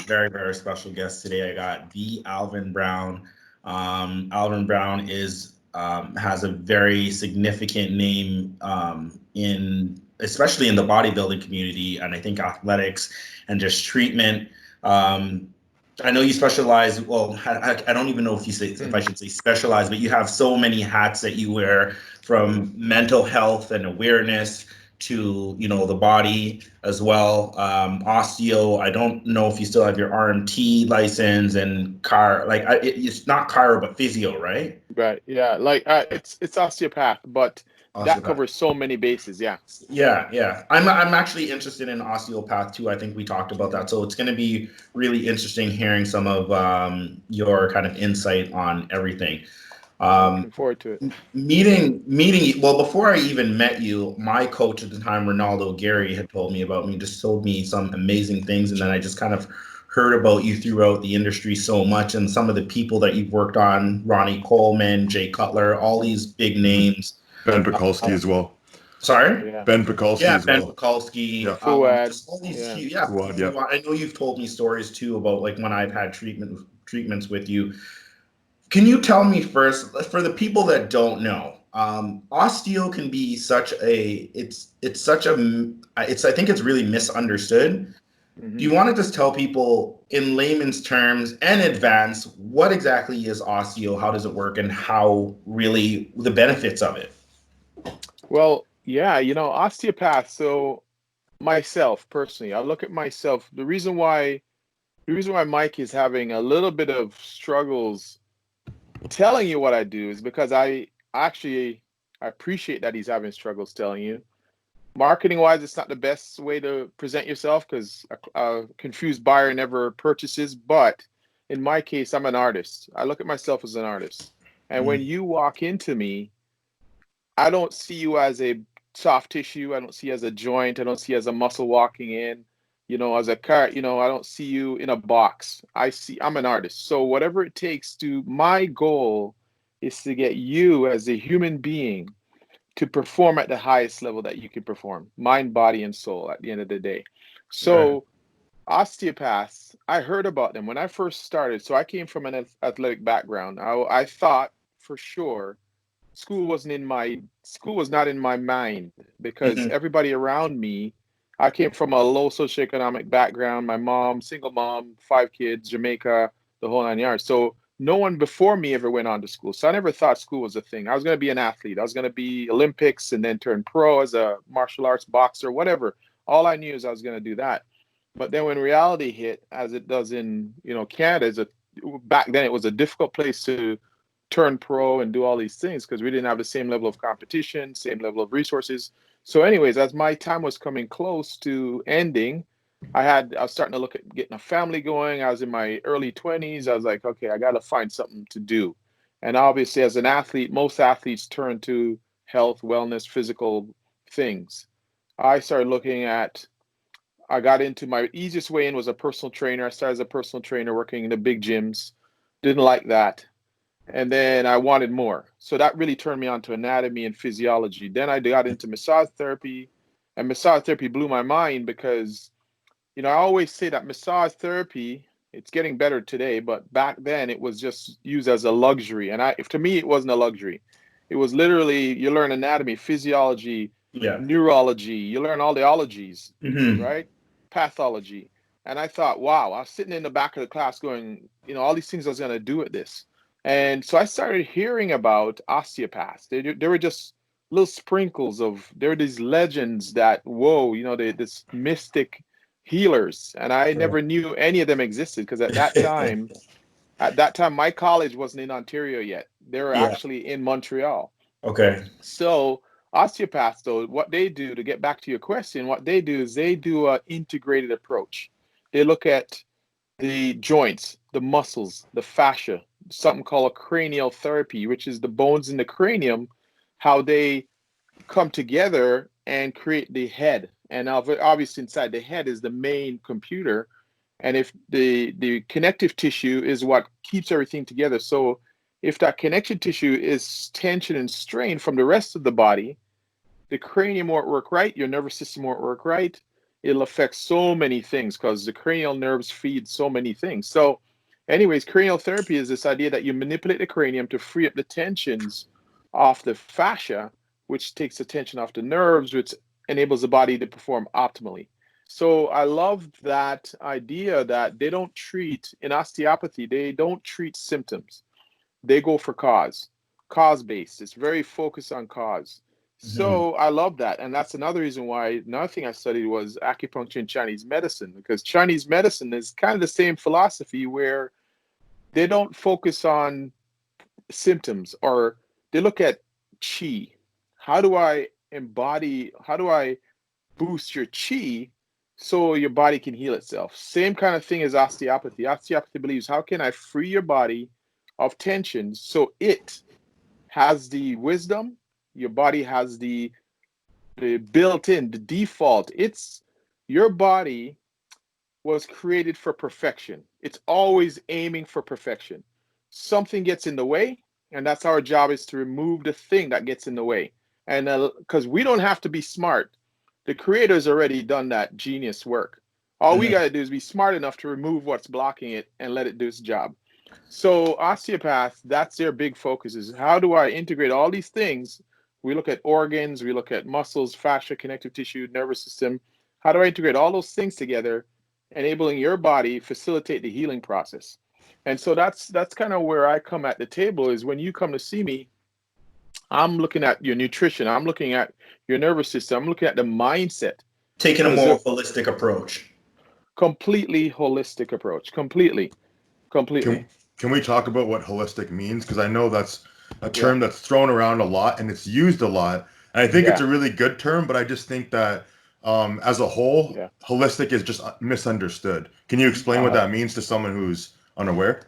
very, very special guest today. I got the Alvin Brown. Alvin Brown has a very significant name in especially in the bodybuilding community, and I think athletics and just treatment. I know you specialize. Well, I don't even know if I should say specialize, but you have so many hats that you wear, from mental health and awareness to the body as well. Osteo. I don't know if you still have your RMT license and it's not chiro but physio, right? Right. Yeah. Like it's osteopath, but that Osteopath. covers so many bases. Yeah. Yeah. I'm actually interested in osteopath too. I think we talked about that, so it's going to be really interesting hearing some of your kind of insight on everything. Looking forward to it. Meeting. Well, before I even met you, my coach at the time, Ronaldo Gary, had told me about me. Just told me some amazing things, and then I just kind of heard about you throughout the industry so much, and some of the people that you've worked on: Ronnie Coleman, Jay Cutler, all these big names. Ben Pekulski as well. Sorry? Yeah. Ben Pekulski Yeah, as Ben well. Pekulski. Yeah. Fuad. Just all these Yeah. Fuad, yeah. I know you've told me stories too about like when I've had treatments with you. Can you tell me first, for the people that don't know, osteo can be such a I think it's really misunderstood. Do you want to just tell people in layman's terms and advance what exactly is osteo, how does it work, and how really the benefits of it? Well, yeah, osteopath. So myself personally, I look at myself. The reason why Mike is having a little bit of struggles telling you what I do is because I appreciate that he's having struggles telling you. Marketing wise, it's not the best way to present yourself because a confused buyer never purchases. But in my case, I'm an artist. I look at myself as an artist. And when you walk into me, I don't see you as a soft tissue. I don't see you as a joint. I don't see you as a muscle walking in, as a car. I don't see you in a box. I'm an artist. So whatever it takes my goal is to get you as a human being to perform at the highest level that you can perform, mind, body, and soul at the end of the day. So osteopaths, I heard about them when I first started. So I came from an athletic background. I thought for sure school was not in my mind because Mhm. everybody around me, I came from a low socioeconomic background. My mom, single mom, 5 kids, Jamaica, the whole 9 yards. So no one before me ever went on to school. So I never thought school was a thing. I was going to be an athlete. I was going to be Olympics and then turn pro as a martial arts boxer, whatever. All I knew is I was going to do that. But then when reality hit, as it does in, Canada, back then it was a difficult place to turn pro and do all these things because we didn't have the same level of competition, same level of resources. So anyways, as my time was coming close to ending, I was starting to look at getting a family going. I was in my early 20s. I was like, okay, I got to find something to do. And obviously, as an athlete, most athletes turn to health, wellness, physical things. I started looking at, I got into my easiest way in was a personal trainer. I started as a personal trainer working in the big gyms. Didn't like that. And then I wanted more. So that really turned me on to anatomy and physiology. Then I got into massage therapy, and massage therapy blew my mind because I always say that massage therapy, it's getting better today, but back then it was just used as a luxury. And to me, it wasn't a luxury. It was literally, you learn anatomy, physiology, Yeah. neurology, you learn all the ologies, Hmm. right? Pathology. And I thought, wow, I was sitting in the back of the class going, all these things I was going to do with this. And so I started hearing about osteopaths. They were just little sprinkles there were these legends that, whoa, this mystic healers, and I never knew any of them existed because at that time my college wasn't in Ontario yet. They were Yeah. actually in Montreal. Okay. So osteopaths, though, what they do, to get back to your question, what they do is they do an integrated approach. They look at the joints, the muscles, the fascia, something called a cranial therapy, which is the bones in the cranium, how they come together and create the head. And obviously inside the head is the main computer. And if the connective tissue is what keeps everything together. So if that connective tissue is tension and strain from the rest of the body, the cranium won't work right, your nervous system won't work right. it'll affect so many things because the cranial nerves feed so many things. So anyways, cranial therapy is this idea that you manipulate the cranium to free up the tensions off the fascia, which takes the tension off the nerves, which enables the body to perform optimally. So I love that idea that they don't treat, in osteopathy, they don't treat symptoms. They go for cause based. It's very focused on cause. Hmm. So I love that. And that's another reason why another thing I studied was acupuncture and Chinese medicine, because Chinese medicine is kind of the same philosophy where they don't focus on symptoms, or they look at chi. How do I embody, how do I boost your chi so your body can heal itself? Same kind of thing as osteopathy. Osteopathy believes, how can I free your body of tension so it has the wisdom, your body has the built in, the default. It's your body was created for perfection. It's always aiming for perfection. Something gets in the way, and that's our job, is to remove the thing that gets in the way. And because we don't have to be smart, the creator's already done that genius work. All we got to do is be smart enough to remove what's blocking it and let it do its job. So osteopaths, that's their big focus, is how do I integrate all these things? We look at organs, we look at muscles, fascia, connective tissue, nervous system. How do I integrate all those things together, enabling your body facilitate the healing process? And so that's kind of where I come at the table, is when you come to see me, I'm looking at your nutrition, I'm looking at your nervous system, I'm looking at the mindset. Taking a Because more a holistic approach. completely holistic approach, completely. Can we talk about what holistic means? Because I know that's a Yeah, term that's thrown around a lot and it's used a lot. And I think it's yeah, a really good term, but I just think that as a whole, yeah. holistic is just misunderstood. Can you explain what Uh, that means to someone who's unaware?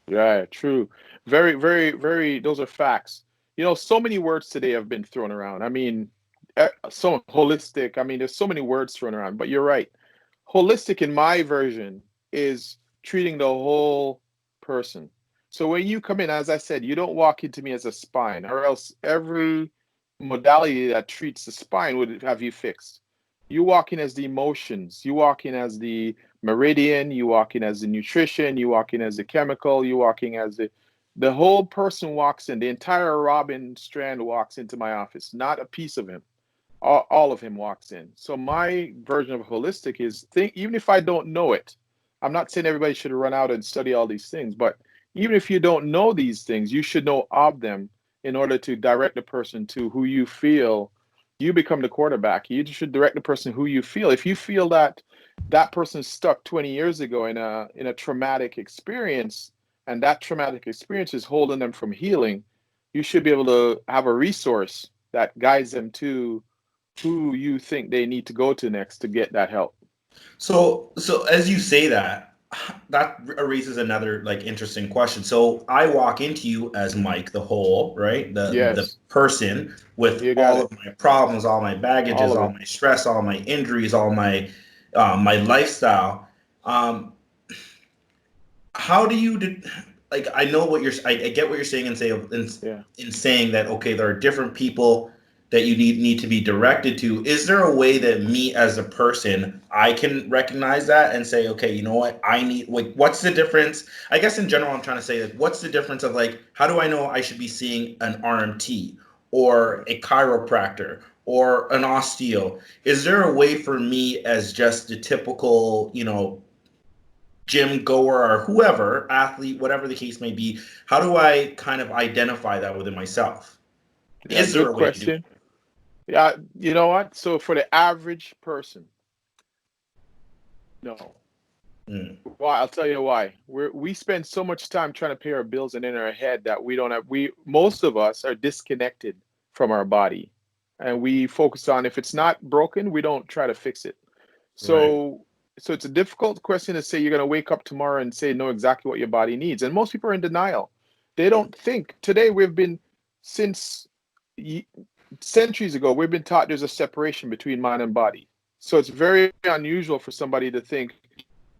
yeah, true. Very, very, very, those are facts. You know, so many words today have been thrown around. I mean, so holistic. I mean, there's so many words thrown around, but you're right. Holistic, in my version, is treating the whole person. So when you come in, as I said, you don't walk into me as a spine, or else every modality that treats the spine would have you fixed. You walk in as the emotions, you walk in as the meridian, you walk in as the nutrition, you walk in as the chemical, you walk in as the whole person walks in. The entire Robin Strand walks into my office, not a piece of him. All of him walks in. So my version of holistic is, think, even if I don't know it, I'm not saying everybody should run out and study all these things, but even if you don't know these things, you should know of them in order to direct the person to who you feel. You become the quarterback. You should direct the person who you feel. If you feel that that person's stuck 20 years ago in a traumatic experience, and that traumatic experience is holding them from healing, you should be able to have a resource that guides them to who you think they need to go to next to get that help. So as you say that, that raises another like interesting question. So I walk into you as Mike, the whole, right? The Yes, person with you got all it. of my problems, all my All baggages, of all it. my stress, all my injuries, all my my lifestyle. Um, how do you like? I know what you're. I get what you're saying, and say Yeah. in saying that, okay, there are different people that you need to be directed to. Is there a way that me as a person, I can recognize that and say, okay, you know what, I need, like, what's the difference? I guess in general, I'm trying to say, like, what's the difference of, like, how do I know I should be seeing an RMT or a chiropractor or an osteo? Is there a way for me as just the typical, gym goer or whoever, athlete, whatever the case may be, how do I kind of identify that within myself? Yeah, Is there good a way to do it? question. Yeah, you know what? So for the average person, no. Mm. Why? I'll tell you why. We spend so much time trying to pay our bills and in our head that we don't have, we, most of us are disconnected from our body. And we focus on, if it's not broken, we don't try to fix it. Right. So it's a difficult question to say you're going to wake up tomorrow and say know exactly what your body needs. And most people are in denial. They don't think. Today we've been, since centuries ago, we've been taught there's a separation between mind and body. So it's very unusual for somebody to think,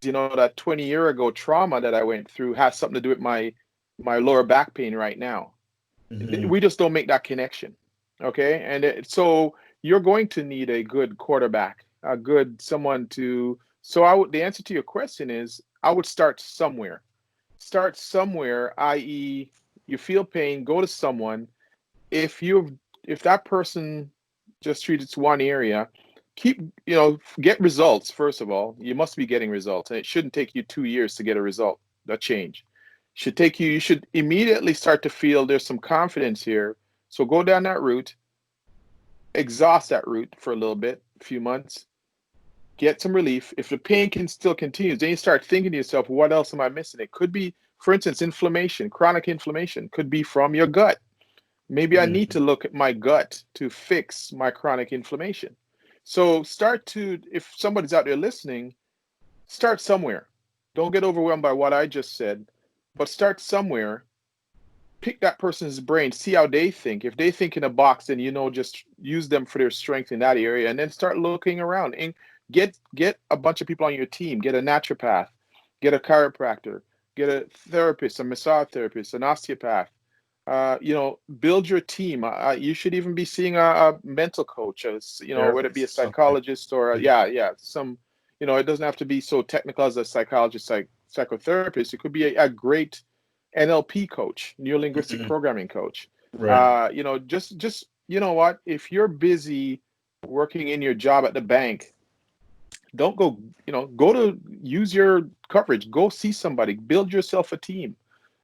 that 20-year ago trauma that I went through has something to do with my lower back pain right now. Hmm. We just don't make that connection. Okay. And so you're going to need a good quarterback. a good someone to. So I would. The answer to your question is I would start somewhere. Start somewhere, i.e., you feel pain, go to someone. If that person just treats one area, get results. First of all, you must be getting results, and it shouldn't take you 2 years to get a result, a change. You should immediately start to feel there's some confidence here. So go down that route, exhaust that route for a little bit, a few months, get some relief. If the pain can still continue, then you start thinking to yourself, what else am I missing? It could be, for instance, inflammation, chronic inflammation could be from your gut. Maybe I need to look at my gut to fix my chronic inflammation. So if somebody's out there listening, start somewhere. Don't get overwhelmed by what I just said, but start somewhere. Pick that person's brain, see how they think. If they think in a box, then just use them for their strength in that area, and then start looking around and get a bunch of people on your team. Get a naturopath, get a chiropractor, get a therapist, a massage therapist, an osteopath. Build your team. You should even be seeing a mental coach, whether it be a psychologist or some, it doesn't have to be so technical as a psychologist, psychotherapist. It could be a great NLP coach, neuro-linguistic programming coach. Right. Just if you're busy working in your job at the bank, don't go to use your coverage, go see somebody, build yourself a team.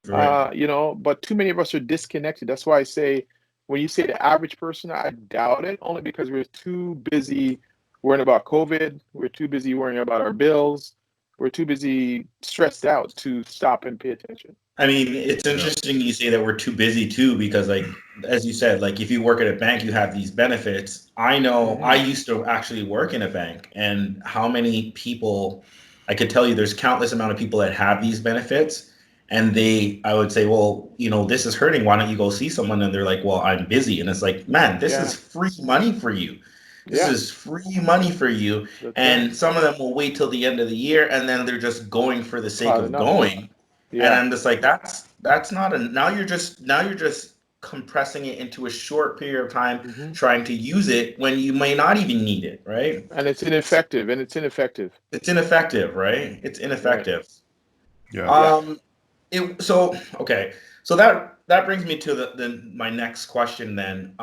Right. But too many of us are disconnected. That's why I say, when you say the average person, I doubt it, only because we're too busy worrying about COVID. We're too busy worrying about our bills. We're too busy stressed out to stop and pay attention. I mean, it's interesting you say that we're too busy too, because like, as you said, like if you work at a bank, you have these benefits. I know I used to actually work in a bank, and how many people, I could tell you there's countless amount of people that have these benefits, and I would say, well, this is hurting. Why don't you go see someone? And they're like, well, I'm busy. And it's like, man, this is free money for you. This is free money for you. That's And right. some of them will wait till the end of the year, and then they're just going for the sake of Piling up. going. And Yeah. I'm just like, that's not a, now you're just compressing it into a short period of time, trying to use it when you may not even need it, right? And it's ineffective. It's ineffective, right? It's ineffective. Yeah. Okay. So that brings me to my next question then.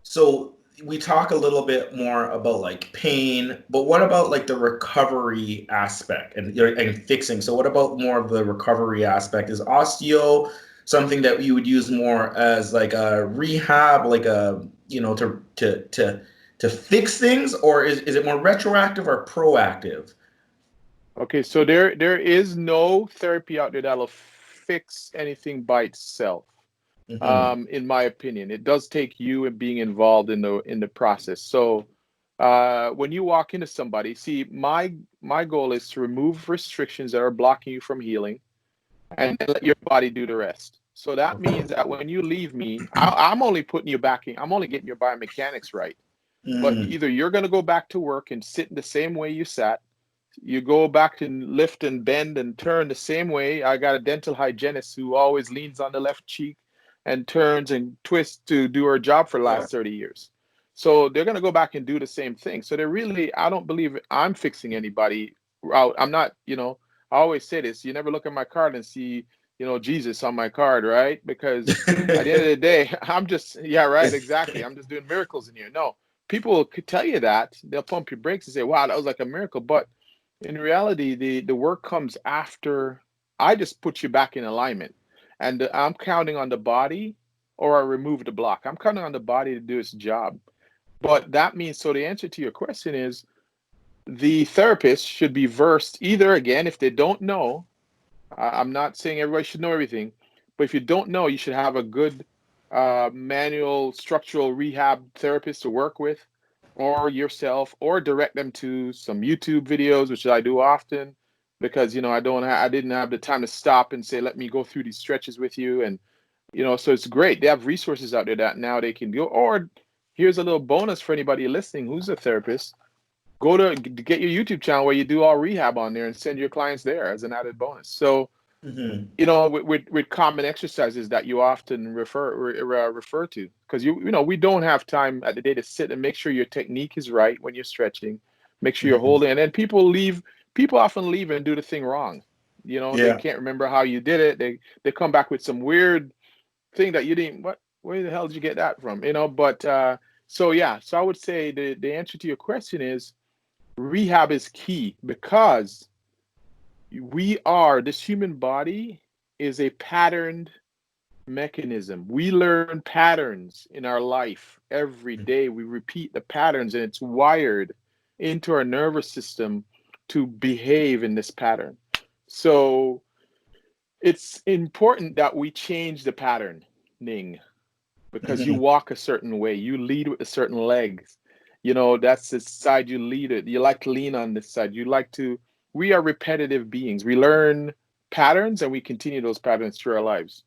So we talk a little bit more about like pain, but what about like the recovery aspect and fixing? So what about more of the recovery aspect? Is osteo something that you would use more as like a rehab, like a to fix things, or is it more retroactive or proactive? Okay, so there is no therapy out there that'll fix anything by itself. In my opinion, it does take you and being involved in the process. So when you walk into somebody, see, my goal is to remove restrictions that are blocking you from healing, and let your body do the rest. So that means that when you leave me, I'm only putting you back in. I'm only getting your biomechanics right. But either you're going to go back to work and sit in the same way you sat, you go back and lift and bend and turn the same way. I got a dental hygienist who always leans on the left cheek and turns and twists to do her job for the last 30 years. So they're going to go back and do the same thing. So I don't believe I'm fixing anybody out. I'm not, I always say this, you never look at my card and see, Jesus on my card, right? Because at the end of the day, I'm just, exactly. I'm just doing miracles in here. No, people could tell you that. They'll pump your brakes and say, wow, that was like a miracle. But in reality, the work comes after. I just put you back in alignment, and I'm counting on the body, or I remove the block. I'm counting on the body to do its job. But that means, so the answer to your question is, the therapist should be versed either, again, if they don't know. I'm not saying everybody should know everything, but if you don't know, you should have a good manual structural rehab therapist to work with, or yourself, or direct them to some YouTube videos, which I do often, because I didn't have the time to stop and say, let me go through these stretches with you. And so it's great. They have resources out there that now they can go. Or here's a little bonus for anybody listening who's a therapist. Go to get your YouTube channel where you do all rehab on there and send your clients there as an added bonus. So Hmm. You know, with common exercises that you often refer to, because you know we don't have time at the day to sit and make sure your technique is right when you're stretching, make sure you're Hmm. holding, and then people often leave and do the thing wrong. You know, they Yeah. can't remember how you did it. They come back with some weird thing that you didn't, what, where the hell did you get that from? You know, but so yeah, so I would say the answer to your question is rehab is key, because this human body is a patterned mechanism. We learn patterns in our life every day. We repeat the patterns, and it's wired into our nervous system to behave in this pattern. So it's important that we change the patterning, because you Hmm. walk a certain way, you lead with a certain legs. You know, that's the side you lead it. You like to lean on this side. We are repetitive beings. We learn patterns and we continue those patterns through our lives.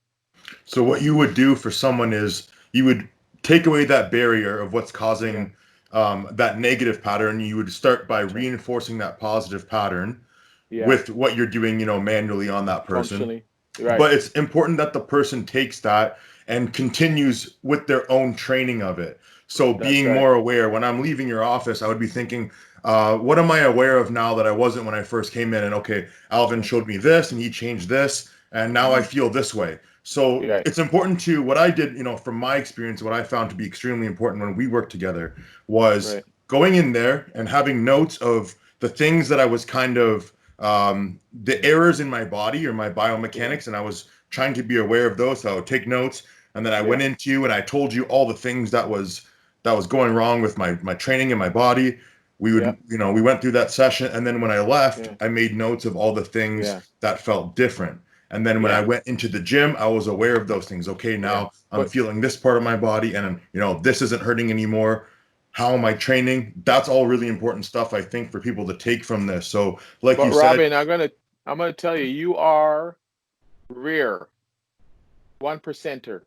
So what you would do for someone is you would take away that barrier of what's Yeah, causing that negative pattern. You would start by that's right. reinforcing that positive pattern Yeah, with what you're doing, manually on that person. functionally. Right. But it's important that the person takes that and continues with their own training of it. So That's being right. more aware, when I'm leaving your office, I would be thinking, what am I aware of now that I wasn't when I first came in? And okay, That's Alvin right. showed me this and he changed this, and now I Mhm. feel this way. So Right. it's important to what I did, from my experience, what I found to be extremely important when we worked together was Right. going in there and having notes of the things that I was kind of the errors in my body or my Yeah. biomechanics, and I was trying to be aware of those. So I would take notes, and then I Yeah. went into you and I told you all the things that was going wrong with my training and my body. We Yeah. would, we went through that session, and then when I left, Yeah. I made notes of all the things Yeah. that felt different. And then when I Yeah. went into the gym, I was aware of those things. Okay, Yeah. now I'm But feeling this part of my body, and this isn't hurting anymore. How am I training? That's all really important stuff, I think, for people to take from this. So, like you said, Robin, I'm gonna tell you, you are rare, 1%er.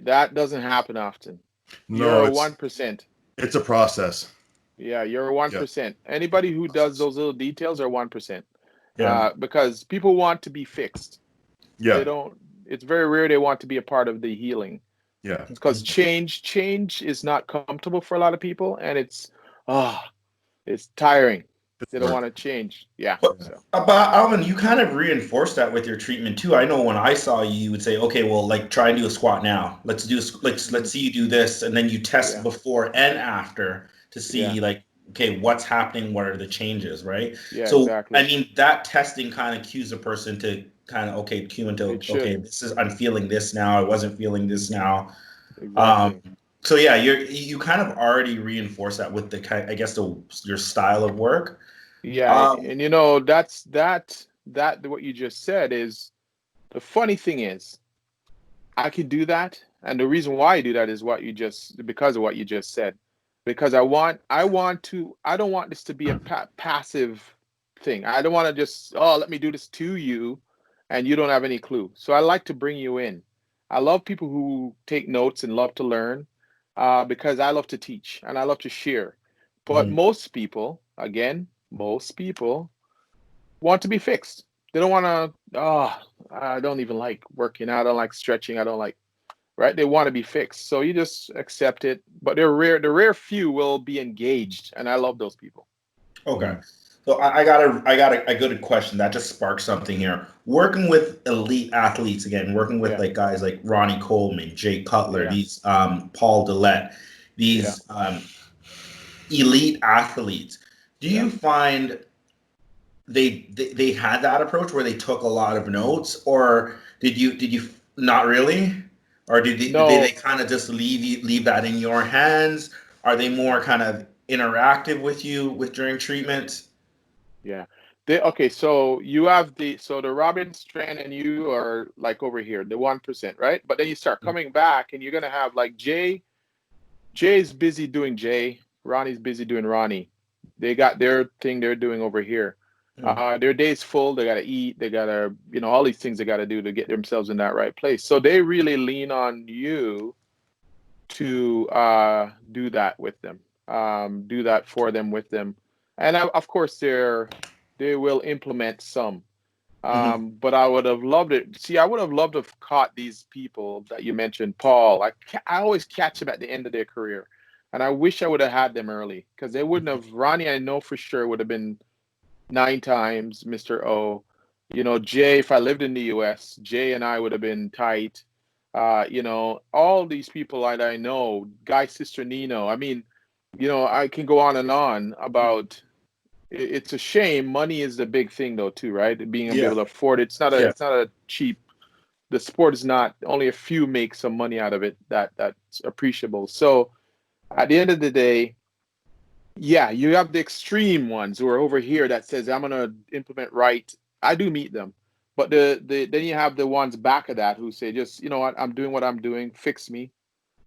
That doesn't happen often. You're no, a it's 1%. it's a process. Yeah, you're a Yeah. 1%. Anybody who does Process. those little details are 1%. Yeah. Because people want to be fixed. They Yeah. don't. It's very rare they want to be a part of the healing, Yeah. because change is not comfortable for a lot of people, and ah, it's tiring. It's They don't want work. to change. Yeah. But Yeah. So about Alvin, you kind of reinforced that with your treatment too. I know when I saw you, you would say, "Okay, well, like try and do a squat now. Let's mhm. see you do this," and then you test Yeah. before and after to Yeah. see like, okay, what's happening, what are the changes, right? Yeah. So I Exactly. mean, that testing kind of cues a person to kind of cue into It okay, should. I'm feeling this now. I wasn't feeling this now. Um, Exactly. so yeah, you kind of already reinforce that with the kind, I guess your style of work. Yeah, Um, and you know that what you just said is the funny thing is I could do that, and the reason why I do that is because of what you just said. Because I don't want this to be a passive thing. I don't want to just, oh, let me do this to you, and you don't have any clue. So I like to bring you in. I love people who take notes and love to learn, because I love to teach and I love to share. But mhm. most people, again, most people want to be fixed. They don't want to. Oh, I don't even like working out. I don't like stretching. I don't like, right? They want to be fixed. So you just accept it. But they're rare. The rare few will be engaged, and I love those people. Okay. Mhm. So I got a good question that just sparked something here. Working with elite athletes again, working with Yeah, like guys like Ronnie Coleman, Jay Cutler, yeah, these Paul Dillette, yeah, these elite athletes. Do yeah. you find they had that approach where they took a lot of notes, or did you not really, or did they No, kind of just leave that in your hands? Are they more kind of interactive with you with during treatment? yeah. Okay. So you have the Robin strand, and you are like over here, the 1%, right? But then you start coming back, and you're gonna have like Jay. Jay's busy doing Jay. Ronnie's busy doing Ronnie. They got their thing they're doing over here. Hmm. Their day's full. They gotta eat. They gotta, all these things they gotta do to get themselves in that right place. So they really lean on you to do that with them, do that for them with them, and of course they will implement some. But I would have loved it. See, I would have loved to have caught these people that you mentioned, Paul. I always catch them at the end of their career. And I wish I would have had them early because they wouldn't have, Ronnie, I know for sure, would have been 9 times Mr. O. You know, Jay, if I lived in the US, Jay and I would have been tight. You know, all these people that I know, Guy Sister Nino. I mean, you know, I can go on and on about it's a shame. Money is the big thing though, too, right? Being able Yeah. to afford it. Yeah. It's not a cheap, the sport is not, only a few make some money out of it that's appreciable. So at the end of the day, yeah, you have the extreme ones who are over here that says I'm gonna implement right. I do meet them, but then you have the ones back of that who say just you know what, I'm doing what I'm doing. Fix me.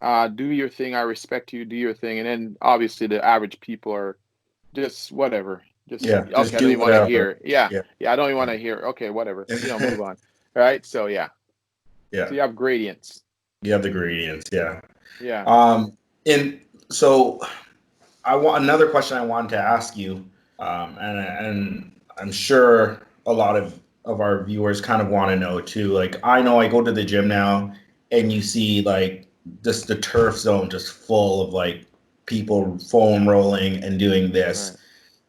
Do your thing. I respect you. Do your thing. And then obviously the average people are just whatever. Just Yeah. Just okay. I don't do even want to whatever. hear. Yeah, Yeah. yeah. I don't even want to hear. Okay, whatever. You know, move on. Right. So yeah. Yeah. So you have gradients. You have the gradients. Yeah. Yeah. And so I want another question I wanted to ask you, and I'm sure a lot of our viewers kind of want to know too. Like I know I go to the gym now, and you see like just the turf zone just full of like people foam rolling and doing this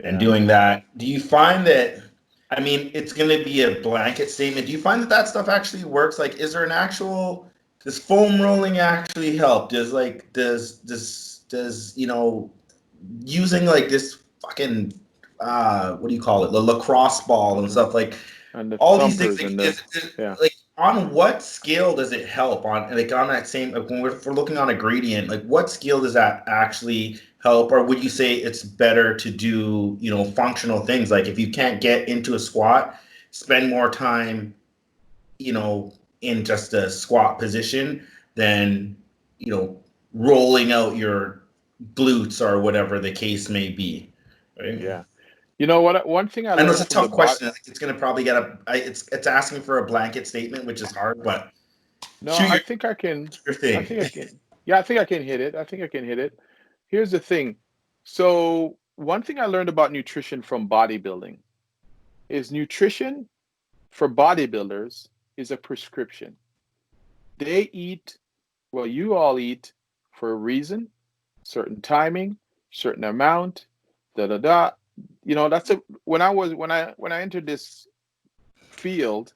Right. and Yeah. doing that. Do you find that? I mean, it's going to be a blanket statement. Do you find that that stuff actually works? Like, is there an actual does foam rolling actually help? Does you know using like this fucking what do you call it, the lacrosse ball and stuff like And the all these things thumpers and like, the yeah. like on what scale does it help on like on that same like when if we're looking on a gradient, like what scale does that actually help, or would you say it's better to do you know functional things like if you can't get into a squat, spend more time you know in just a squat position than you know rolling out your glutes or whatever the case may be, right? Yeah. You know what? One thing I I know it's learned a from the tough bot. question. Like it's going to probably get it's asking for a blanket statement, which is hard. But No, shoot I think I can. your I thing. think I can. Yeah, I think I can hit it. I think I can hit it. Here's the thing. So one thing I learned about nutrition from bodybuilding is nutrition for bodybuilders is a prescription. They eat, well, you all eat for a reason, certain timing, certain amount, da da da. You know, that's a when I entered this field,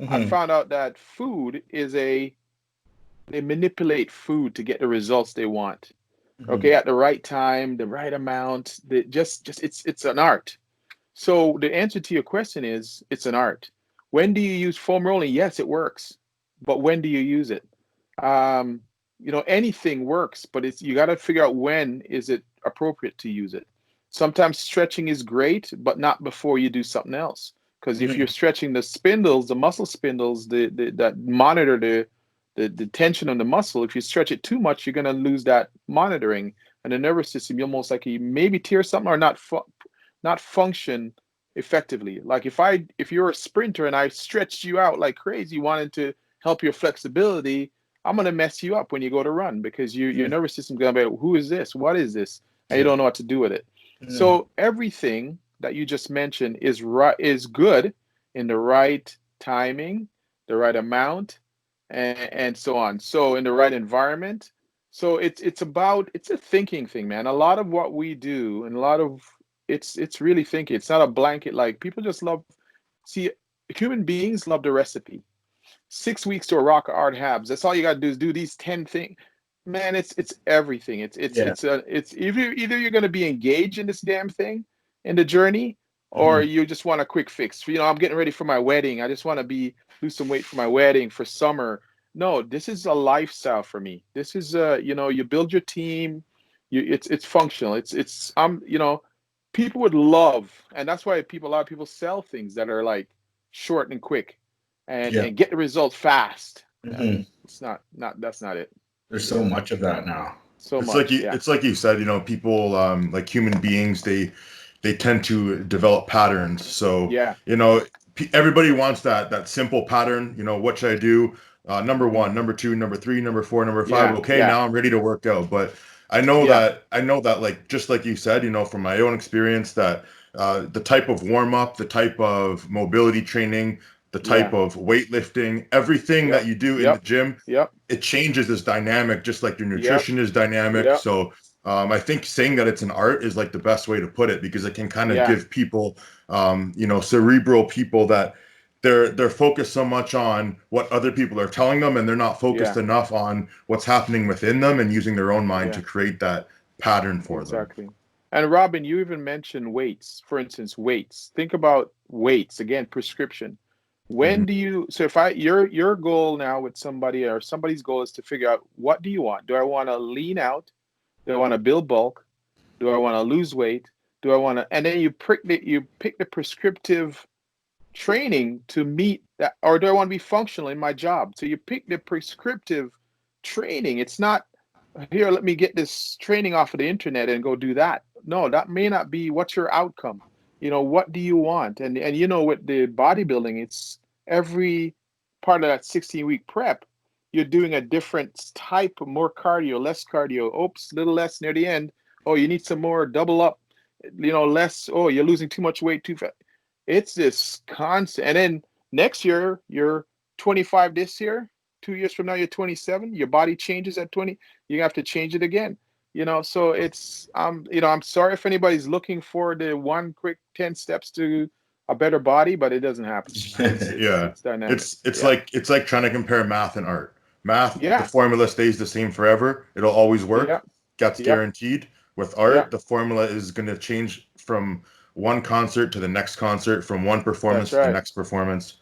I Hmm. found out that food is they manipulate food to get the results they want. Okay, Hmm. at the right time, the right amount. Just it's an art. So the answer to your question is it's an art. When do you use foam rolling? Yes, it works, but when do you use it? Um, you know, anything works, but it's you got to figure out when is it appropriate to use it. Sometimes stretching is great, but not before you do something else. Because if you're Hmm. stretching the spindles, the muscle spindles, that monitor the tension on the muscle, if you stretch it too much, you're going to lose that monitoring, and the nervous system, you almost like you maybe tear something or not function effectively. Like if you're a sprinter and I stretched you out like crazy, wanted to help your flexibility, I'm gonna mess you up when you go to run because your nervous system's gonna be like, who is this? What is this? And you Yeah. don't know what to do with it. Hmm. So everything that you just mentioned is good in the right timing, the right amount, and so on. So in the right environment. So it's a thinking thing, man. A lot of what we do and a lot of it's really thinking. It's not a blanket like people just love see human beings love the recipe. 6 weeks to a rock hard habs. That's all you gotta do is do these 10 things. Man, it's everything. Yeah. It's either you're gonna be engaged in this damn thing in the journey, or Hmm. you just want a quick fix. You know, I'm getting ready for my wedding. I just want to be lose some weight for my wedding for summer. No, this is a lifestyle for me. This is you know, you build your team, it's functional. It's you know, people would love, and that's why a lot of people sell things that are like short and quick Yeah. and get the results fast. Hmm. It's not that's not it. There's so Yeah. much of that now. So much. Yeah. It's like you said, you know, people like human beings, they tend to develop patterns. So, Yeah. you know, everybody wants that simple pattern. You know, what should I do? Number Hmm. one, number two, number three, number four, number five. Yeah. Okay, Yeah. now I'm ready to work out. But Yeah. I know that like just like you said, you know, from my own experience that the type of warm up, the type of mobility training, the type of weightlifting, everything that you do in the gym, it changes this dynamic, just like your nutrition is dynamic. So I think saying that it's an art is like the best way to put it, because it can kind of give people, you know, cerebral people that they're focused so much on what other people are telling them, and they're not focused enough on what's happening within them and using their own mind to create that pattern for them. Exactly. And Robin, you even mentioned weights. For instance, weights. Think about weights again. Prescription. When do you? So if your goal now with somebody, or somebody's goal is to figure out, what do you want? Do I want to lean out? Do I want to build bulk? Do I want to lose weight? Do I want to? And then you pick the prescriptive training to meet that, or do I want to be functional in my job? So you pick the prescriptive training. It's not, here, let me get this training off of the internet and go do that. No, that may not be what's your outcome. You know, what do you want? And you know, with the bodybuilding, it's every part of that 16-week prep, you're doing a different type of more cardio, less cardio. Oops, little less near the end. Oh, you need some more, double up, you know, less. Oh, you're losing too much weight too fast. It's this constant. And then next year, you're 25 this year. 2 years from now, you're 27. Your body changes at 20. You have to change it again. You know, so it's, you know, I'm sorry if anybody's looking for the one quick 10 steps to a better body, but it doesn't happen. It's dynamic. It's like trying to compare math and art. Math, the formula stays the same forever. It'll always work. That's guaranteed. With art, the formula is going to change from one concert to the next concert, from one performance to the next performance,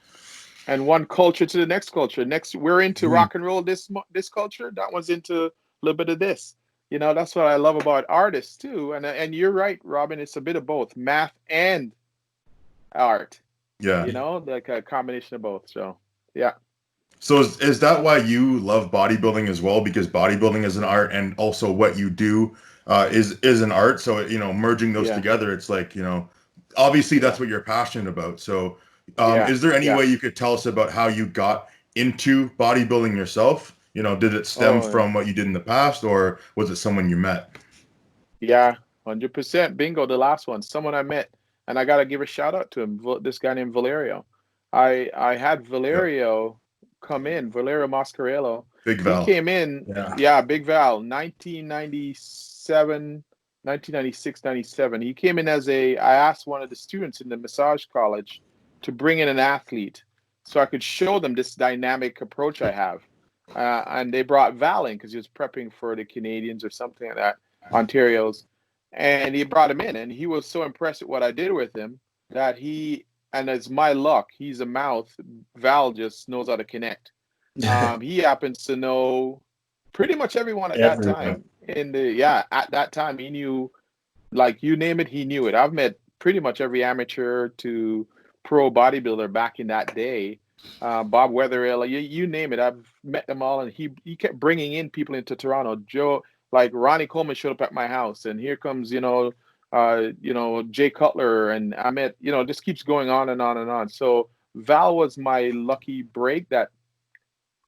and one culture to the next culture. Next, we're into rock and roll. This culture, that one's into a little bit of this. You know, that's what I love about artists too. And you're right, Robin. It's a bit of both, math and art. Yeah. You know, like a combination of both. So yeah. So is that why you love bodybuilding as well? Because bodybuilding is an art, and also what you do is an art. So, you know, merging those together, it's like, you know, obviously that's what you're passionate about. So is there any way you could tell us about how you got into bodybuilding yourself? You know, did it stem from what you did in the past, or was it someone you met? Yeah, 100%. Bingo, the last one. Someone I met, and I got to give a shout out to him, this guy named Valerio. I had Valerio come in, Valerio Mascarello. Big Val. He came in, Big Val, 1996, 97. He came in as I asked one of the students in the massage college to bring in an athlete so I could show them this dynamic approach I have. And they brought Val in because he was prepping for the Canadians or something like that, Ontario's. And he brought him in, and he was so impressed with what I did with him that and it's my luck, he's a mouth. Val just knows how to connect. He happens to know pretty much everyone at that time. At that time, he knew, like, you name it, he knew it. I've met pretty much every amateur to pro bodybuilder back in that day. Bob Weatherill, you name it, I've met them all. And he kept bringing in people into Toronto. Joe, like Ronnie Coleman showed up at my house, and here comes, Jay Cutler, and I met, just keeps going on and on and on. So Val was my lucky break that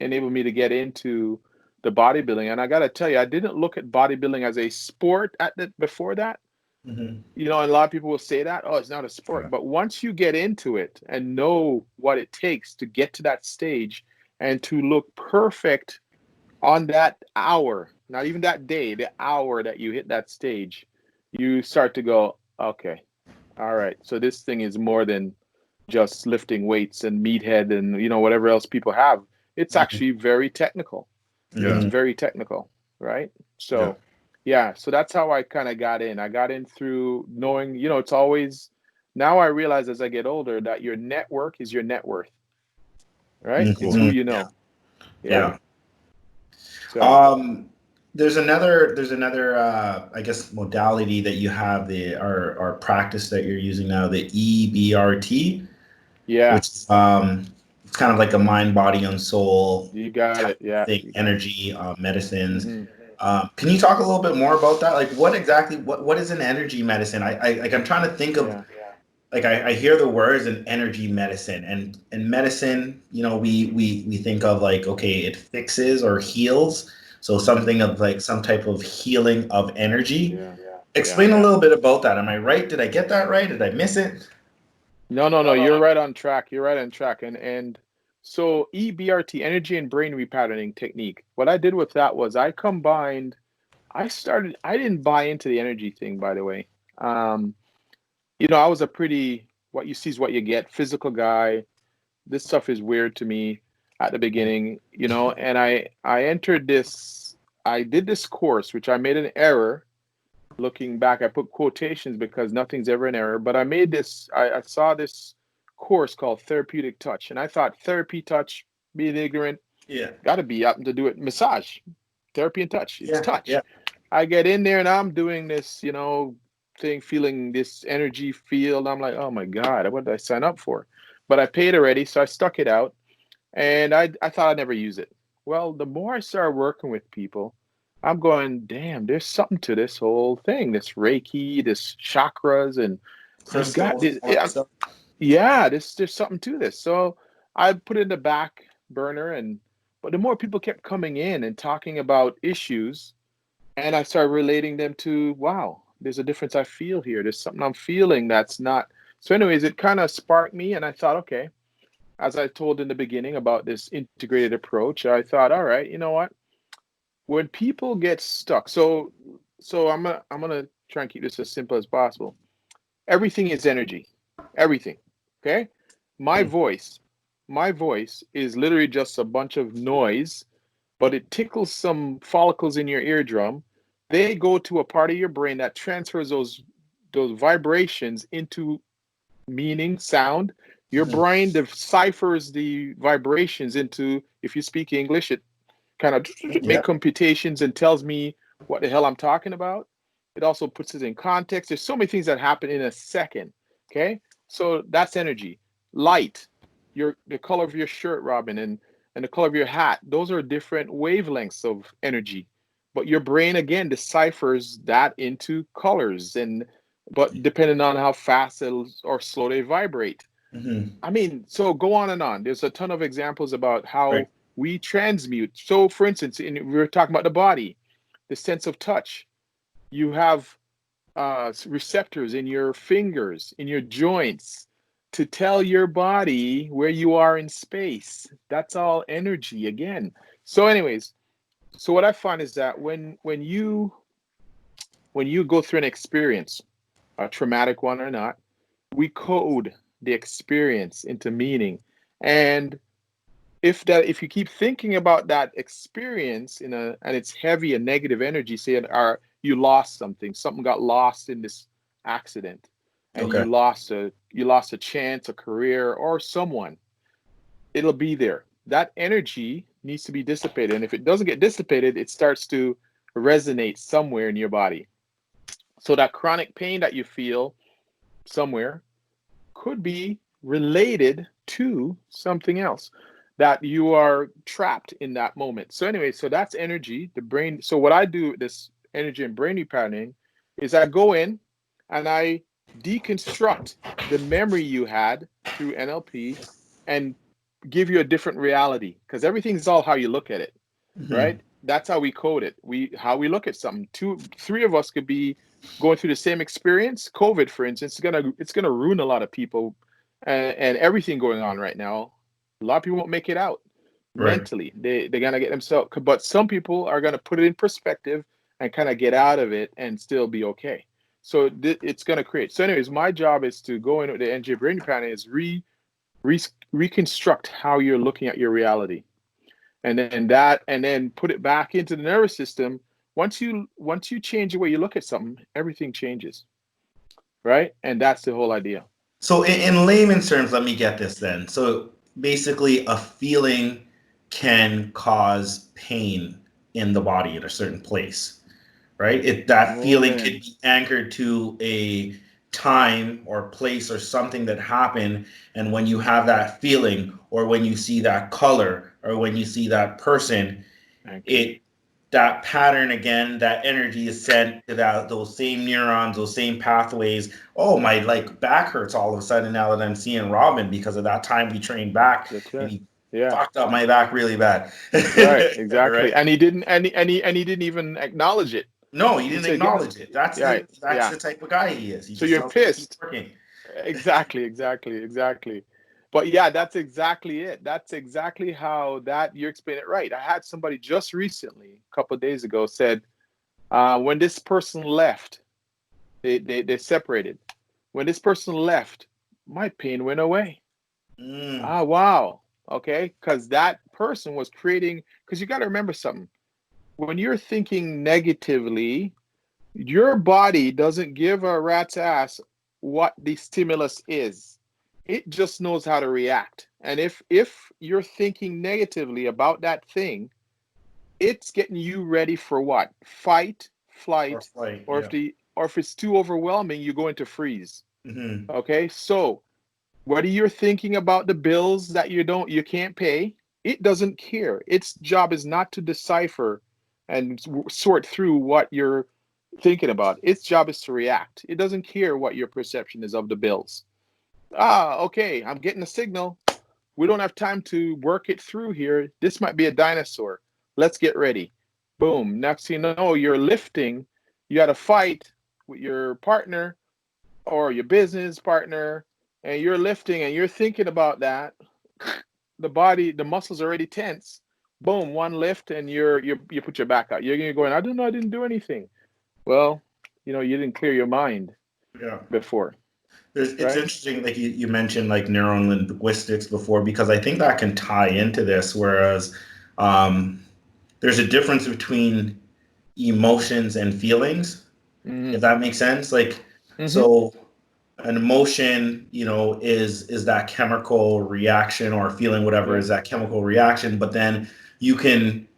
enabled me to get into the bodybuilding. And I got to tell you, I didn't look at bodybuilding as a sport before that. And a lot of people will say that, oh, it's not a sport. But once you get into it and know what it takes to get to that stage and to look perfect on that hour, not even that day, the hour that you hit that stage, you start to go, okay, all right, so this thing is more than just lifting weights and meathead and, whatever else people have. It's actually very technical. It's very technical, right? So, so that's how I kind of got in. I got in through knowing, it's always, now I realize as I get older that your network is your net worth, right? It's who you know. Yeah. So. There's another I guess modality that you have, our practice that you're using now, the EBRT. Yeah. Which it's kind of like a mind, body, and soul. You got it. Yeah. Thing, energy, medicines. Can you talk a little bit more about that? Like, what is an energy medicine? I'm trying to think of. Like I hear the words an energy medicine, and medicine, we think of like, okay, it fixes or heals. So something of like some type of healing of energy. Explain a little bit about that. Am I right? Did I get that right? Did I miss it? No. You're right on track. You're right on track. And so EBRT, energy and brain repatterning technique. What I did with that was I didn't buy into the energy thing, by the way. I was a pretty, what you see is what you get, physical guy. This stuff is weird to me at the beginning, and I did this course, which I made an error. Looking back, I put quotations because nothing's ever an error, but I saw this course called Therapeutic Touch, and I thought therapy touch, being ignorant, got to be up to do it. Massage, therapy and touch, it's touch. Yeah. I get in there and I'm doing this, thing, feeling this energy field. I'm like, oh my God, what did I sign up for? But I paid already, so I stuck it out, and I thought I'd never use it. Well, the more I started working with people, I'm going, damn, there's something to this whole thing, this Reiki, this chakras, and crystals. There's something to this. So I put it in the back burner, but the more people kept coming in and talking about issues, and I started relating them to, wow, there's a difference I feel here. There's something I'm feeling that's not. So anyways, it kind of sparked me, and I thought, okay, as I told in the beginning about this integrated approach, I thought, all right, you know what? When people get stuck, so I'm gonna try and keep this as simple as possible. Everything is energy. Everything. Okay? My voice is literally just a bunch of noise, but it tickles some follicles in your eardrum. They go to a part of your brain that transfers those vibrations into meaning, sound. Your brain deciphers the vibrations into, if you speak English, it kind of make computations and tells me what the hell I'm talking about. It also puts it in context. There's so many things that happen in a second. Okay, so that's energy. Light, the color of your shirt, Robin, and the color of your hat. Those are different wavelengths of energy. But your brain again deciphers that into colors, but depending on how fast or slow they vibrate. Mm-hmm. I mean, so go on and on. There's a ton of examples about how we transmute. So, for instance, we were talking about the body, the sense of touch. You have receptors in your fingers, in your joints, to tell your body where you are in space. That's all energy again. So, anyways, so what I find is that when you go through an experience, a traumatic one or not, we code the experience into meaning. And if you keep thinking about that experience and it's heavy and negative energy, say you lost something got lost in this accident, and you lost a chance, a career, or someone, it'll be there. That energy needs to be dissipated, and if it doesn't get dissipated, it starts to resonate somewhere in your body. So that chronic pain that you feel somewhere could be related to something else, that you are trapped in that moment. So anyway, so that's energy, the brain. So what I do with this energy and brain repatterning is I go in and I deconstruct the memory you had through NLP and give you a different reality, because everything's all how you look at it, right? That's how we code it. How we look at something. 3 of us could be going through the same experience. COVID, for instance, it's gonna ruin a lot of people, and everything going on right now. A lot of people won't make it out mentally. They're gonna get themselves. But some people are gonna put it in perspective and kind of get out of it and still be okay. So it's gonna create. So, anyways, my job is to go in with the NJ brain planning is reconstruct how you're looking at your reality, and then put it back into the nervous system. Once you change the way you look at something, everything changes, right? And that's the whole idea. So in layman's terms, let me get this then. So basically, a feeling can cause pain in the body at a certain place, right? That feeling could be anchored to a time or place or something that happened, and when you have that feeling, or when you see that color, or when you see that person, that pattern again, that energy is sent to those same neurons, those same pathways. Oh, my back hurts all of a sudden now that I'm seeing Robin because of that time we trained back. That's right. And he fucked up my back really bad. Right, exactly. Right? And he didn't, and he didn't even acknowledge it. No, he didn't acknowledge it. That's the type of guy he is. He so just you're pissed. Working. Exactly. But yeah, that's exactly it. That's exactly how you explain it right. I had somebody just recently, a couple of days ago, said when this person left, they separated. When this person left, my pain went away. Wow. Okay, because that person was creating. Because you got to remember something. When you're thinking negatively, your body doesn't give a rat's ass what the stimulus is. It just knows how to react. And if you're thinking negatively about that thing, it's getting you ready for what? Fight, flight, or if it's too overwhelming, you go into freeze. Okay, so whether you're thinking about the bills that you can't pay, it doesn't care. Its job is not to decipher and sort through what you're thinking about. Its job is to react. It doesn't care what your perception is of the bills. Okay, I'm getting a signal. We don't have time to work it through here. This might be a dinosaur. Let's get ready. Boom. Next thing you know, you're lifting. You got to fight with your partner or your business partner, and you're lifting and you're thinking about that. The muscles are already tense. Boom, one lift and you put your back out. You're going, I don't know, I didn't do anything. Well, you didn't clear your mind before. It's interesting, like you mentioned, like neurolinguistics before, because I think that can tie into this. Whereas there's a difference between emotions and feelings, if that makes sense. Like, so an emotion, is that chemical reaction, or feeling, whatever is that chemical reaction. But then you can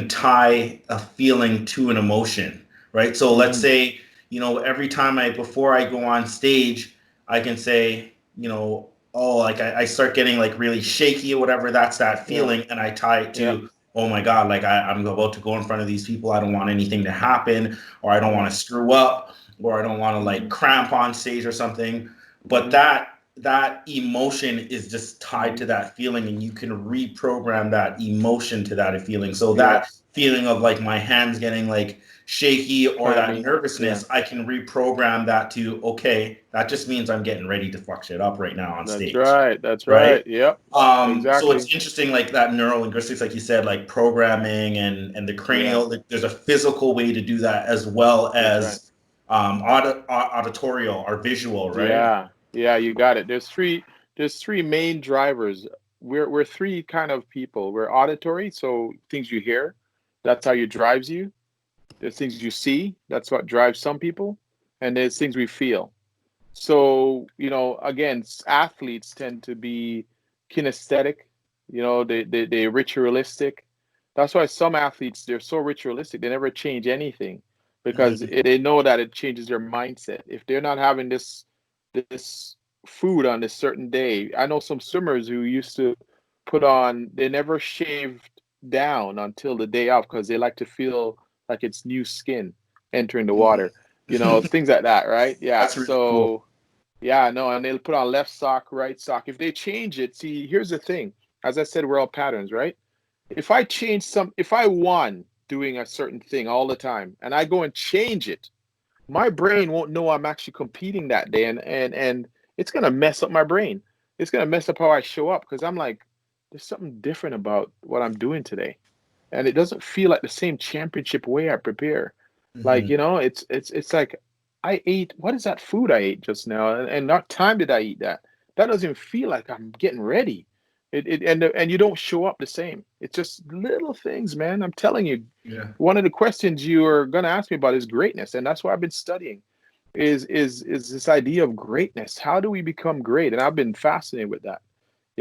tie a feeling to an emotion, right? So let's say, every time before I go on stage, I can say, like I start getting like really shaky or whatever, that's that feeling. And I tie it to, oh my God, like I'm about to go in front of these people. I don't want anything to happen, or I don't want to screw up, or I don't want to like cramp on stage or something. But that emotion is just tied to that feeling, and you can reprogram that emotion to that feeling. So that feeling of like my hands getting like shaky, or that nervousness, I can reprogram that to, okay, that just means I'm getting ready to fuck shit up right now on stage. That's right. Yep. Exactly. So it's interesting, like that neurolinguistics, like you said, like programming and the cranial, there's a physical way to do that, as well as auditorial or visual, right? Yeah, you got it. There's three main drivers. We're three kind of people. We're auditory, so things you hear, that's how you drives you. There's things you see, that's what drives some people, and there's things we feel. So, again, athletes tend to be kinesthetic, they ritualistic. That's why some athletes, they're so ritualistic, they never change anything, because they know that it changes their mindset. If they're not having this food on this certain day. I know some swimmers who used to they never shaved down until the day off, because they like to feel like it's new skin entering the water, things like that, right? Yeah. That's really cool. Yeah, no, and they'll put on left sock, right sock. If they change it, see, here's the thing. As I said, we're all patterns, right? If I won doing a certain thing all the time and I go and change it, my brain won't know I'm actually competing that day, and it's gonna mess up my brain. It's gonna mess up how I show up, because I'm like, there's something different about what I'm doing today, and it doesn't feel like the same championship way I prepare. Like, it's like I ate, what is that food I ate just now, and what time did I eat that? That doesn't feel like I'm getting ready. And you don't show up the same. It's just little things, man. I'm telling you. Yeah. One of the questions you are going to ask me about is greatness, and that's what I've been studying. Is this idea of greatness? How do we become great? And I've been fascinated with that.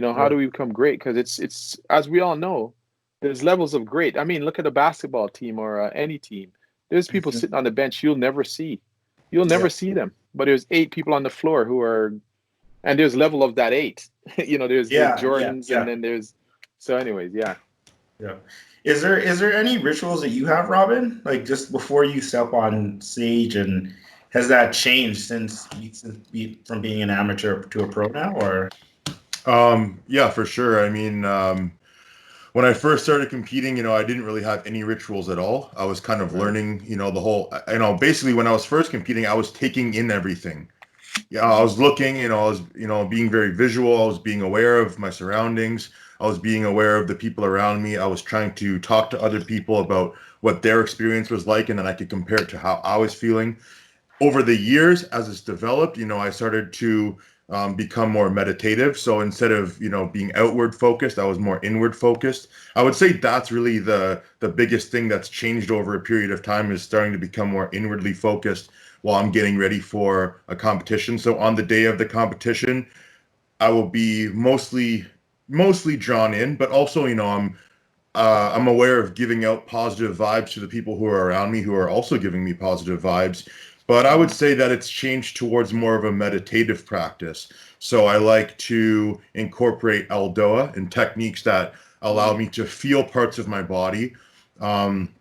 How do we become great? Because it's as we all know, there's levels of great. I mean, look at a basketball team or any team. There's people sitting on the bench you'll never see. You'll never see them. But there's 8 people on the floor who are, and there's level of that 8. There's Jordans, and then there's. So, anyways, yeah. Is there any rituals that you have, Robin? Like just before you step on stage, and has that changed since from being an amateur to a pro now, or? Yeah, for sure. I mean, when I first started competing, I didn't really have any rituals at all. I was kind of learning, the whole, basically when I was first competing, I was taking in everything. Yeah, I was looking, I was, being very visual. I was being aware of my surroundings. I was being aware of the people around me. I was trying to talk to other people about what their experience was like, and then I could compare it to how I was feeling. Over the years, as it's developed, I started to become more meditative. So instead of, being outward focused, I was more inward focused. I would say that's really the biggest thing that's changed over a period of time, is starting to become more inwardly focused while I'm getting ready for a competition. So on the day of the competition, I will be mostly drawn in, but also, I'm aware of giving out positive vibes to the people who are around me, who are also giving me positive vibes. But I would say that it's changed towards more of a meditative practice. So I like to incorporate Aldoa and techniques that allow me to feel parts of my body. And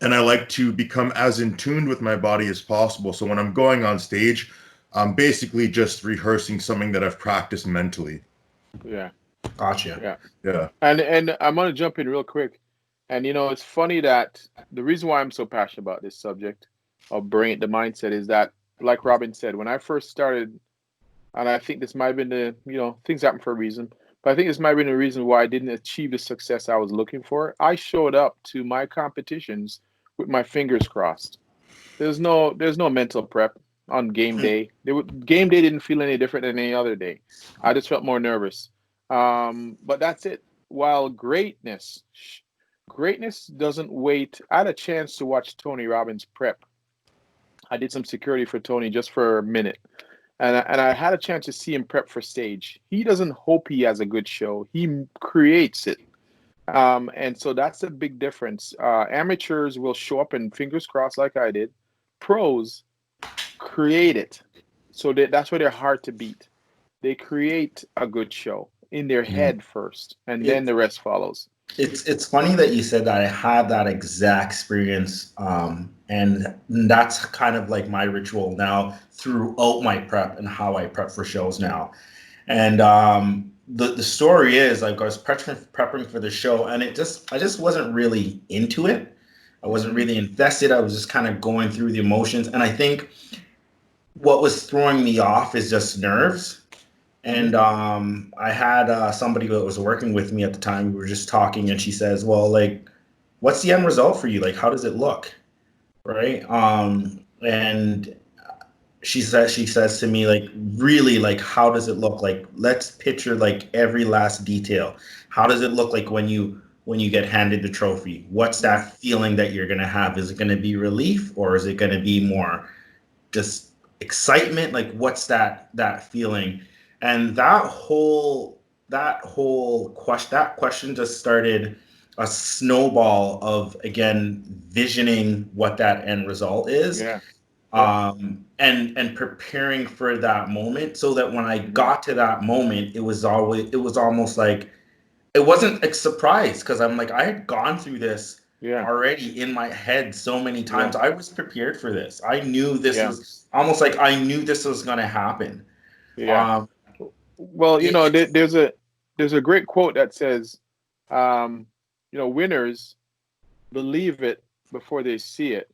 I like to become as in tune with my body as possible. So when I'm going on stage, I'm basically just rehearsing something that I've practiced mentally. Yeah. Gotcha. Yeah. Yeah. And I'm gonna jump in real quick. And it's funny that the reason why I'm so passionate about this subject of the mindset is that, like Robin said, when I first started, and I think this might have been things happen for a reason, but I think this might have been the reason why I didn't achieve the success I was looking for. I showed up to my competitions with my fingers crossed. There's no mental prep on game day. Game day didn't feel any different than any other day. I just felt more nervous. But that's it. While greatness doesn't wait. I had a chance to watch Tony Robbins prep. I did some security for Tony just for a minute. And I had a chance to see him prep for stage. He doesn't hope he has a good show. He creates it. And so that's a big difference. Amateurs will show up and fingers crossed like I did. Pros create it. So that's why they're hard to beat. They create a good show in their head first, and then the rest follows. It's funny that you said that. I had that exact experience, and that's kind of like my ritual now throughout my prep and how I prep for shows now. And the story is, like, I was prepping for the show, and I just wasn't really into it. I wasn't really invested. I was just kind of going through the emotions, and I think what was throwing me off is just nerves. And I had somebody that was working with me at the time. We were just talking, and she says, "Well, like, what's the end result for you? Like, how does it look?" Right? And she says to me, like, really, like, how does it look? Like, let's picture like every last detail. How does it look like when you get handed the trophy? What's that feeling that you're gonna have? Is it gonna be relief, or is it gonna be more just excitement? Like, what's that feeling? And that question just started a snowball of, again, visioning what that end result is. Yeah. And preparing for that moment, so that when I got to that moment, it was almost like it wasn't a surprise, because I'm like, I had gone through this already in my head so many times. I was prepared for this. I knew this was almost like I knew this was going to happen. Well, there's a great quote that says, winners believe it before they see it,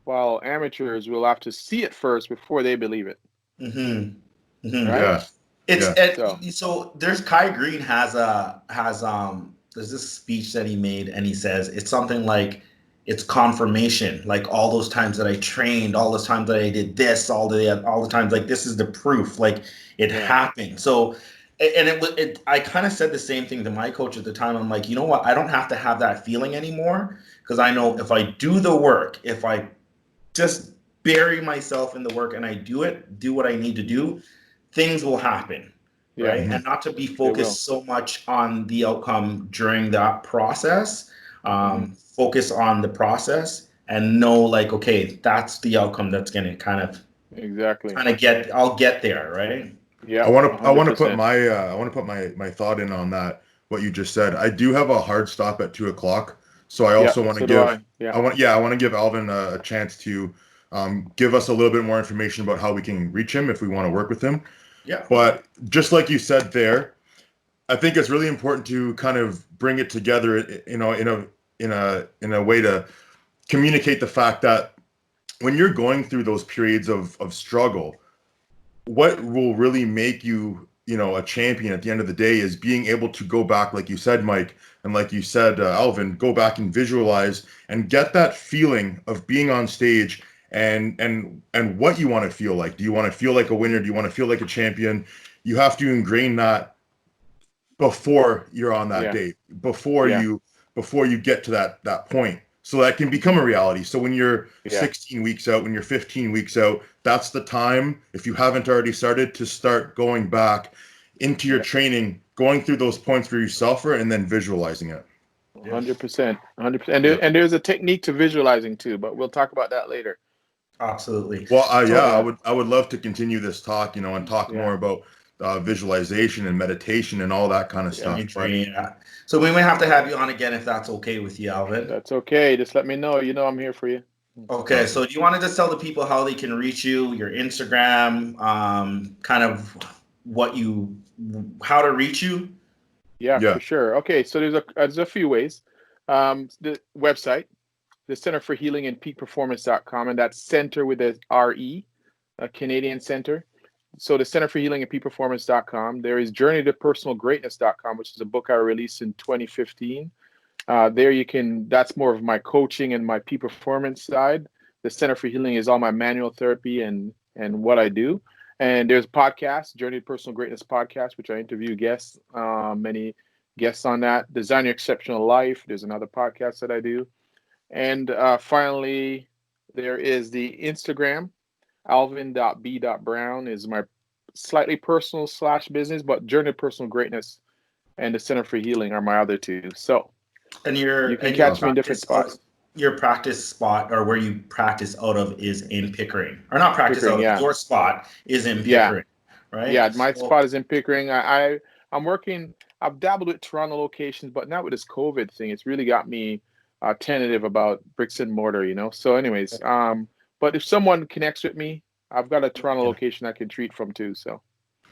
while amateurs will have to see it first before they believe it. Right? Yeah. So there's Kai Green has there's this speech that he made, and he says it's something like, it's confirmation. Like, all those times that I trained, all those times that I did this, all the times, like, this is the proof, like, it happened. So, and I kind of said the same thing to my coach at the time. I'm like, you know what? I don't have to have that feeling anymore, because I know if I do the work, if I just bury myself in the work and I do what I need to do, things will happen. Right. And not to be focused so much on the outcome during that process. Focus on the process and know, like, okay, that's the outcome that's going to kind of I'll get there. Right. Yeah. I want to put my thought in on that. What you just said. I do have a hard stop at 2:00. So I also want to I want to give Alvin a chance to give us a little bit more information about how we can reach him if we want to work with him. Yeah. But just like you said there, I think it's really important to kind of bring it together, in a way to communicate the fact that when you're going through those periods of struggle, what will really make you, a champion at the end of the day is being able to go back, like you said, Mike, and like you said, Alvin, go back and visualize and get that feeling of being on stage and what you want to feel like. Do you want to feel like a winner? Do you want to feel like a champion? You have to ingrain that before you're on that date, before you get to that point, so that can become a reality. So when you're 16 weeks out, when you're 15 weeks out, that's the time, if you haven't already started, to start going back into your training, going through those points where you suffer, and then visualizing it. 100%. And there's a technique to visualizing too, but we'll talk about that later. Absolutely. Well, I would love to continue this talk, and talk more about visualization and meditation and all that kind of stuff. So we may have to have you on again if that's okay with you, Alvin. That's okay. Just let me know. I'm here for you. Okay. So do you want to just tell the people how they can reach you, your Instagram, kind of how to reach you? Yeah, for sure. Okay. So there's a few ways. The website, the Center for Healing and Peak Performance.com, and that's center with a RE, a Canadian center. So the Center for Healing and Peak Performance.com. There is journeytopersonalgreatness.com, which is a book I released in 2015. That's more of my coaching and my peak performance side. The Center for Healing is all my manual therapy and what I do. And there's podcasts, Journey to Personal Greatness podcast, which I interview guests, many guests on that. Design Your Exceptional Life. There's another podcast that I do. And finally, there is the Instagram. Alvin.b.brown is my slightly personal / business, but Journey to Personal Greatness and the Center for Healing are my other two. So, and you can catch me in different spots. Your practice spot, or where you practice out of, is in Pickering, or not practice out of. Your spot is in Pickering, right? Yeah, my spot is in Pickering. I'm working. I've dabbled with Toronto locations, but not with this COVID thing. It's really got me tentative about bricks and mortar, So, anyways, but if someone connects with me, I've got a Toronto location I can treat from too. So.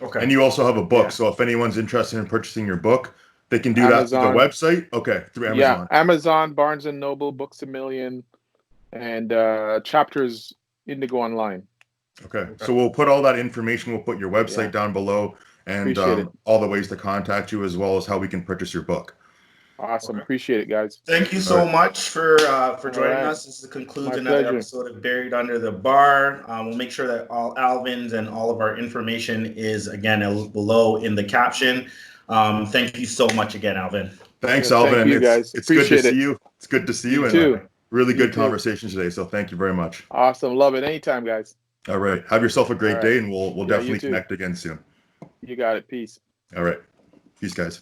Okay. And you also have a book. So if anyone's interested in purchasing your book, they can do Amazon, that through the website. Okay, through Amazon. Yeah, Amazon, Barnes and Noble, Books A Million, and Chapters Indigo Online. Okay, so we'll put all that information. We'll put your website down below, and all the ways to contact you, as well as how we can purchase your book. Awesome. Okay. Appreciate it, guys. Thank you so much for joining us. This concludes another episode of Buried Under the Bar. We'll make sure that all Alvin's and all of our information is, again, below in the caption. Thank you so much again, Alvin. Thanks, Alvin. Thank you, guys. It's good to see you. It's good to see you. And too. Really good conversation today. So thank you very much. Awesome. Love it. Anytime, guys. All right. Have yourself a great day, and we'll definitely connect again soon. You got it. Peace. All right. Peace, guys.